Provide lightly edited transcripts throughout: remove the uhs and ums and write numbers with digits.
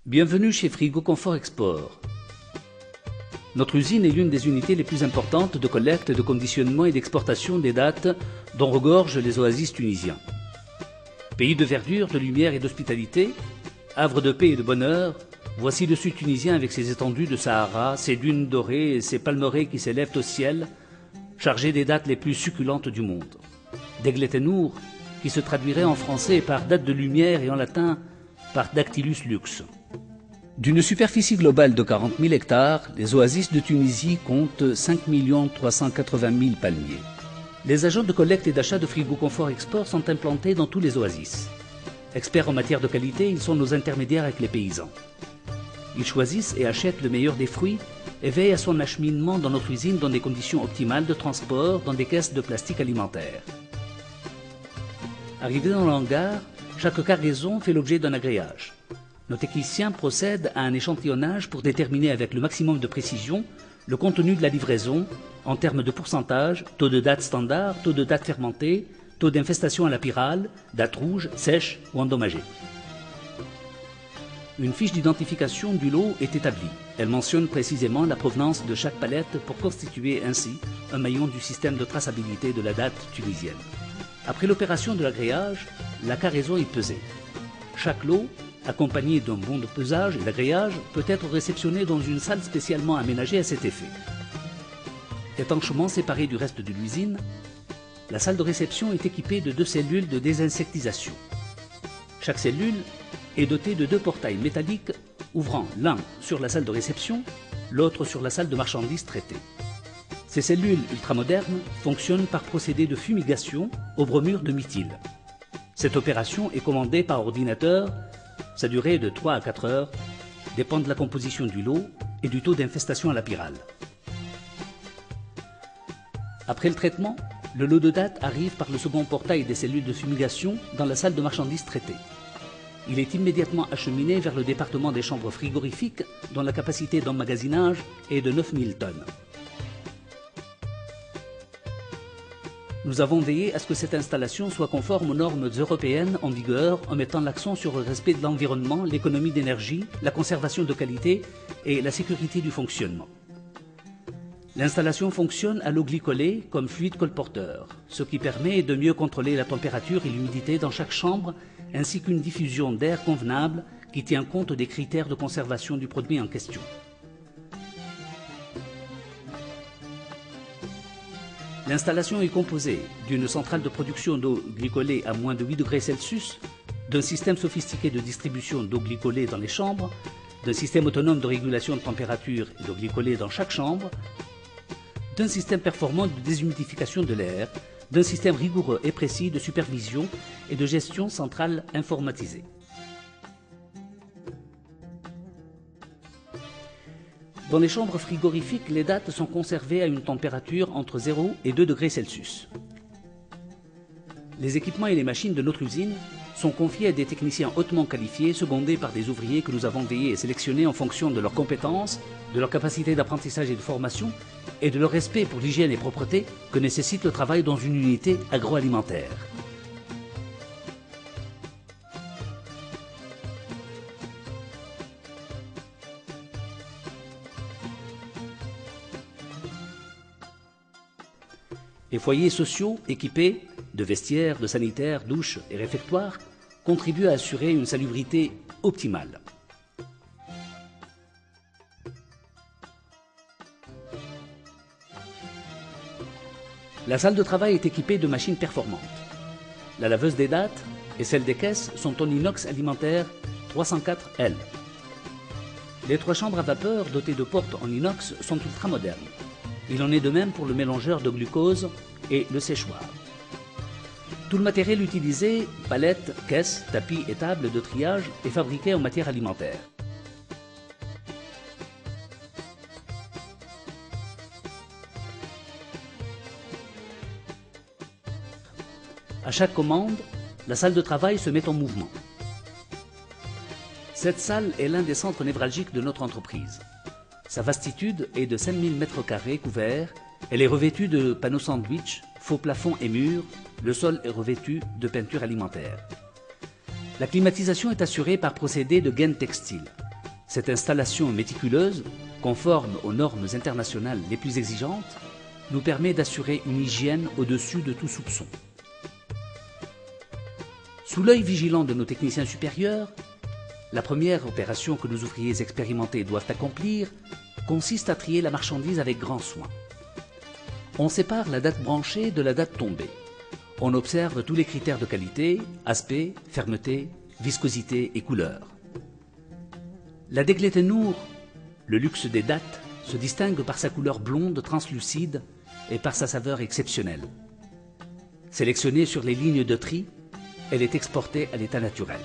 Bienvenue chez Frigo Confort Export. Notre usine est l'une des unités les plus importantes de collecte, de conditionnement et d'exportation des dattes dont regorgent les oasis tunisiens. Pays de verdure, de lumière et d'hospitalité, havre de paix et de bonheur, voici le sud tunisien avec ses étendues de Sahara, ses dunes dorées et ses palmeraies qui s'élèvent au ciel, chargés des dattes les plus succulentes du monde. Degletenour, qui se traduirait en français par date de lumière et en latin par Dactylus lux. D'une superficie globale de 40 000 hectares, les oasis de Tunisie comptent 5 380 000 palmiers. Les agents de collecte et d'achat de Frigo Confort Export sont implantés dans tous les oasis. Experts en matière de qualité, ils sont nos intermédiaires avec les paysans. Ils choisissent et achètent le meilleur des fruits et veillent à son acheminement dans notre usine dans des conditions optimales de transport dans des caisses de plastique alimentaire. Arrivé dans l'hangar, chaque cargaison fait l'objet d'un agréage. Nos techniciens procèdent à un échantillonnage pour déterminer avec le maximum de précision le contenu de la livraison en termes de pourcentage, taux de date standard, taux de date fermentée, taux d'infestation à la pyrale, date rouge, sèche ou endommagée. Une fiche d'identification du lot est établie. Elle mentionne précisément la provenance de chaque palette pour constituer ainsi un maillon du système de traçabilité de la date tunisienne. Après l'opération de l'agréage, la cargaison est pesée. Chaque lot, accompagné d'un bon de pesage et d'agréage, peut être réceptionné dans une salle spécialement aménagée à cet effet. Étanchement séparée du reste de l'usine, la salle de réception est équipée de 2 cellules de désinsectisation. Chaque cellule est dotée de 2 portails métalliques ouvrant l'un sur la salle de réception, l'autre sur la salle de marchandises traitées. Ces cellules ultramodernes fonctionnent par procédé de fumigation au bromure de méthyle. Cette opération est commandée par ordinateur. Sa durée de 3 à 4 heures dépend de la composition du lot et du taux d'infestation à la pyrale. Après le traitement, le lot de dattes arrive par le second portail des cellules de fumigation dans la salle de marchandises traitées. Il est immédiatement acheminé vers le département des chambres frigorifiques dont la capacité d'emmagasinage est de 9000 tonnes. Nous avons veillé à ce que cette installation soit conforme aux normes européennes en vigueur en mettant l'accent sur le respect de l'environnement, l'économie d'énergie, la conservation de qualité et la sécurité du fonctionnement. L'installation fonctionne à l'eau glycolée comme fluide colporteur, ce qui permet de mieux contrôler la température et l'humidité dans chaque chambre ainsi qu'une diffusion d'air convenable qui tient compte des critères de conservation du produit en question. L'installation est composée d'une centrale de production d'eau glycolée à moins de 8 degrés Celsius, d'un système sophistiqué de distribution d'eau glycolée dans les chambres, d'un système autonome de régulation de température et d'eau glycolée dans chaque chambre, d'un système performant de déshumidification de l'air, d'un système rigoureux et précis de supervision et de gestion centrale informatisée. Dans les chambres frigorifiques, les dattes sont conservées à une température entre 0 et 2 degrés Celsius. Les équipements et les machines de notre usine sont confiés à des techniciens hautement qualifiés, secondés par des ouvriers que nous avons veillé et sélectionnés en fonction de leurs compétences, de leur capacité d'apprentissage et de formation, et de leur respect pour l'hygiène et propreté que nécessite le travail dans une unité agroalimentaire. Les foyers sociaux équipés de vestiaires, de sanitaires, douches et réfectoires contribuent à assurer une salubrité optimale. La salle de travail est équipée de machines performantes. La laveuse des dattes et celle des caisses sont en inox alimentaire 304L. Les 3 chambres à vapeur dotées de portes en inox sont ultramodernes. Il en est de même pour le mélangeur de glucose et le séchoir. Tout le matériel utilisé, palettes, caisses, tapis et tables de triage, est fabriqué en matière alimentaire. À chaque commande, la salle de travail se met en mouvement. Cette salle est l'un des centres névralgiques de notre entreprise. Sa vastitude est de 5000 m² couverts. Elle est revêtue de panneaux sandwich, faux plafonds et murs. Le sol est revêtu de peinture alimentaire. La climatisation est assurée par procédé de gaine textile. Cette installation méticuleuse, conforme aux normes internationales les plus exigeantes, nous permet d'assurer une hygiène au-dessus de tout soupçon. Sous l'œil vigilant de nos techniciens supérieurs, la première opération que nos ouvriers expérimentés doivent accomplir consiste à trier la marchandise avec grand soin. On sépare la date branchée de la date tombée. On observe tous les critères de qualité, aspect, fermeté, viscosité et couleur. La Degletenur, le luxe des dates, se distingue par sa couleur blonde translucide et par sa saveur exceptionnelle. Sélectionnée sur les lignes de tri, elle est exportée à l'état naturel.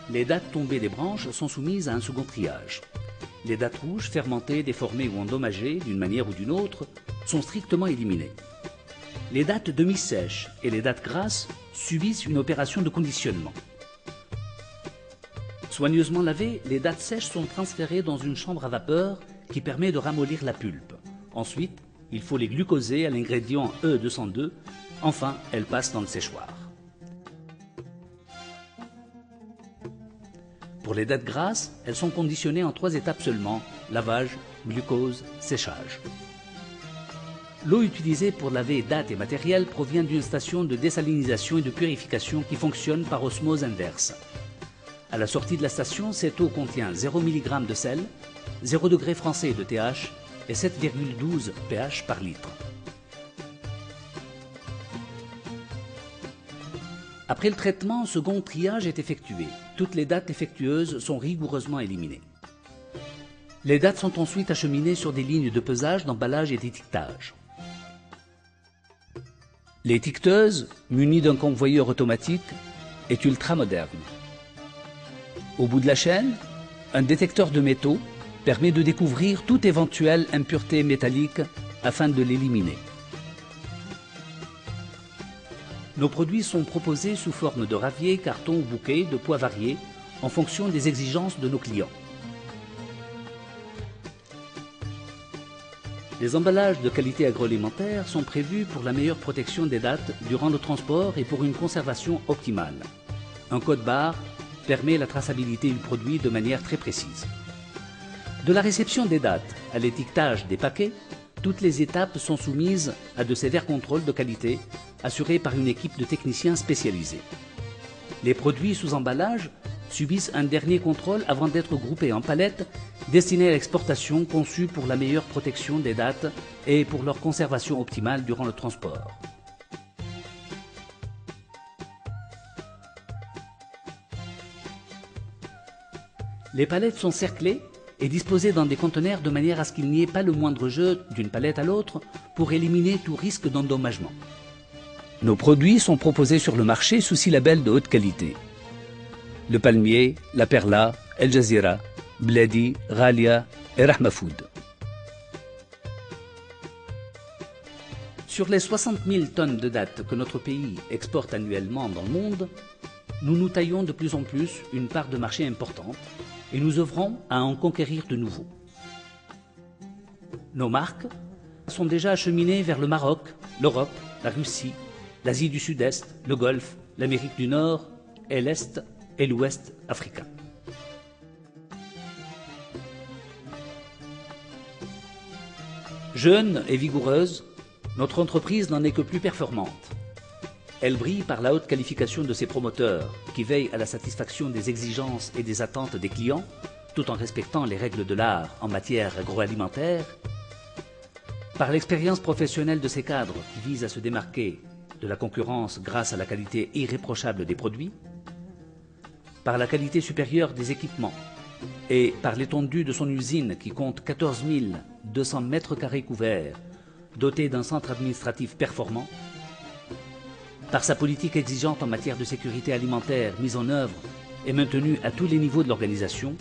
Les dattes tombées des branches sont soumises à un second triage. Les dattes rouges, fermentées, déformées ou endommagées d'une manière ou d'une autre, sont strictement éliminées. Les dattes demi-sèches et les dattes grasses subissent une opération de conditionnement. Soigneusement lavées, les dattes sèches sont transférées dans une chambre à vapeur qui permet de ramollir la pulpe. Ensuite, il faut les glucoser à l'ingrédient E202. Enfin, elles passent dans le séchoir. Pour les dattes grasses, elles sont conditionnées en 3 étapes seulement: lavage, glucose, séchage. L'eau utilisée pour laver dattes et matériel provient d'une station de désalinisation et de purification qui fonctionne par osmose inverse. À la sortie de la station, cette eau contient 0 mg de sel, 0 degré français de TH et 7,12 pH par litre. Après le traitement, un second triage est effectué. Toutes les dattes défectueuses sont rigoureusement éliminées. Les dattes sont ensuite acheminées sur des lignes de pesage, d'emballage et d'étiquetage. L'étiqueteuse, munie d'un convoyeur automatique, est ultra moderne. Au bout de la chaîne, un détecteur de métaux permet de découvrir toute éventuelle impureté métallique afin de l'éliminer. Nos produits sont proposés sous forme de raviers, cartons ou bouquets de poids variés en fonction des exigences de nos clients. Les emballages de qualité agroalimentaire sont prévus pour la meilleure protection des dattes durant le transport et pour une conservation optimale. Un code barre permet la traçabilité du produit de manière très précise. De la réception des dattes à l'étiquetage des paquets, toutes les étapes sont soumises à de sévères contrôles de qualité assurés par une équipe de techniciens spécialisés. Les produits sous emballage subissent un dernier contrôle avant d'être groupés en palettes destinées à l'exportation, conçues pour la meilleure protection des dattes et pour leur conservation optimale durant le transport. Les palettes sont cerclées et disposées dans des conteneurs de manière à ce qu'il n'y ait pas le moindre jeu d'une palette à l'autre pour éliminer tout risque d'endommagement. Nos produits sont proposés sur le marché sous 6 labels de haute qualité: Le Palmier, La Perla, El Jazeera, Bledi, Ghalia et Rahma Food. Sur les 60 000 tonnes de dattes que notre pays exporte annuellement dans le monde, nous nous taillons de plus en plus une part de marché importante et nous œuvrons à en conquérir de nouveaux. Nos marques sont déjà acheminées vers le Maroc, l'Europe, la Russie, l'Asie du Sud-Est, le Golfe, l'Amérique du Nord et l'Est et l'Ouest africain. Jeune et vigoureuse, notre entreprise n'en est que plus performante. Elle brille par la haute qualification de ses promoteurs, qui veillent à la satisfaction des exigences et des attentes des clients, tout en respectant les règles de l'art en matière agroalimentaire, par l'expérience professionnelle de ses cadres qui visent à se démarquer de la concurrence grâce à la qualité irréprochable des produits, par la qualité supérieure des équipements et par l'étendue de son usine qui compte 14 200 mètres carrés couverts, dotée d'un centre administratif performant, par sa politique exigeante en matière de sécurité alimentaire mise en œuvre et maintenue à tous les niveaux de l'organisation,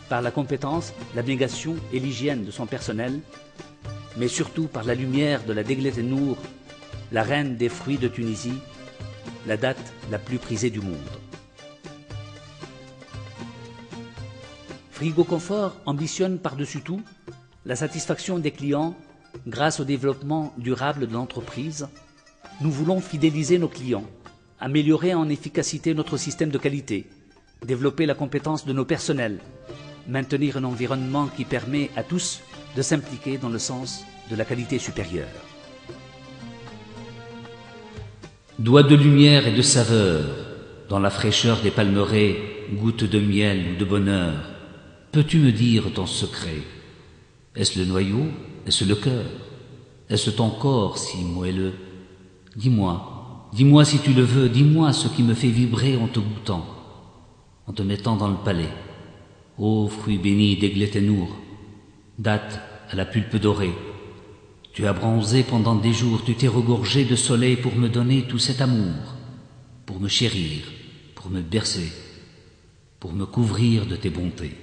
par la compétence, l'abnégation et l'hygiène de son personnel, mais surtout par la lumière de la Degletenur, la reine des fruits de Tunisie, la date la plus prisée du monde. Frigo Confort ambitionne par-dessus tout la satisfaction des clients grâce au développement durable de l'entreprise. Nous voulons fidéliser nos clients, améliorer en efficacité notre système de qualité, développer la compétence de nos personnels, maintenir un environnement qui permet à tous de s'impliquer dans le sens de la qualité supérieure. Doigt de lumière et de saveur, dans la fraîcheur des palmeraies, gouttes de miel ou de bonheur, peux-tu me dire ton secret? Est-ce le noyau? Est-ce le cœur? Est-ce ton corps si moelleux? Dis-moi si tu le veux, dis-moi ce qui me fait vibrer en te goûtant, en te mettant dans le palais. Ô fruit béni d'Egletenour, date à la pulpe dorée, tu as bronzé pendant des jours, tu t'es regorgé de soleil pour me donner tout cet amour, pour me chérir, pour me bercer, pour me couvrir de tes bontés.